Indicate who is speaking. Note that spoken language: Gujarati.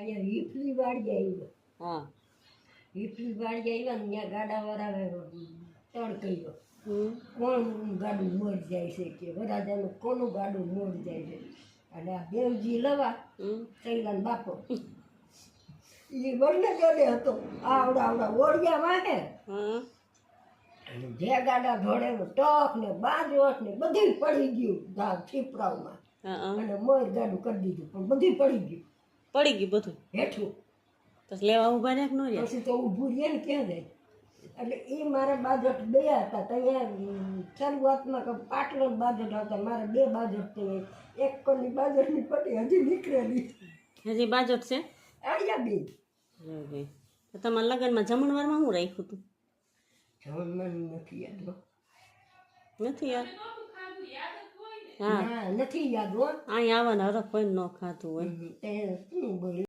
Speaker 1: અહીંયા હીફલી વાળી આવ્યો.
Speaker 2: હા
Speaker 1: હીફલી વાળી આવ્યા ને ત્યાં ગાડાવાળા તળ કર્યો. કોણ ગાડું મોડ જાય છે કે વરાજાનું કોનું ગાડું મોડ જાય છે. અને આ દેવજી લવા સૈલાન બાપો એ બંને જોડે હતો. આવડા ઓળિયા વાહે અને જે ગાડા ઘોડે ટક ને બાજોટ ને બધી પડી ગયું છીપરાવમાં. અને મોર ગાડું કરી દીધું પણ બધી પડી ગયું
Speaker 2: બધું
Speaker 1: હેઠું.
Speaker 2: પછી લેવા ઉભા રહ્યા કે ન રહ્યા?
Speaker 1: પછી તો ઊભું રહે ને ક્યાં જાય. એટલે એ મારા બાજોટ ગયા હતા ત્યાં શરૂઆતમાં પાટલો બાજોટ હતા. મારે 2 બાજોટ થઈ. એક કોની બાજોટની પટી હજી નીકળેલી.
Speaker 2: હજી બાજોટ છે?
Speaker 1: આડિયા બે.
Speaker 2: તો તમારા લગ્નમાં જમણવારમાં શું રાખ્યું હતું?
Speaker 1: જમણમાં નથી યાદ.
Speaker 2: નથી યાદ?
Speaker 1: હા નથી યાદ હો.
Speaker 2: અહીંયા આવવાના હરખ કોઈ ન ખાતું હોય.
Speaker 1: શું બોલ્યું?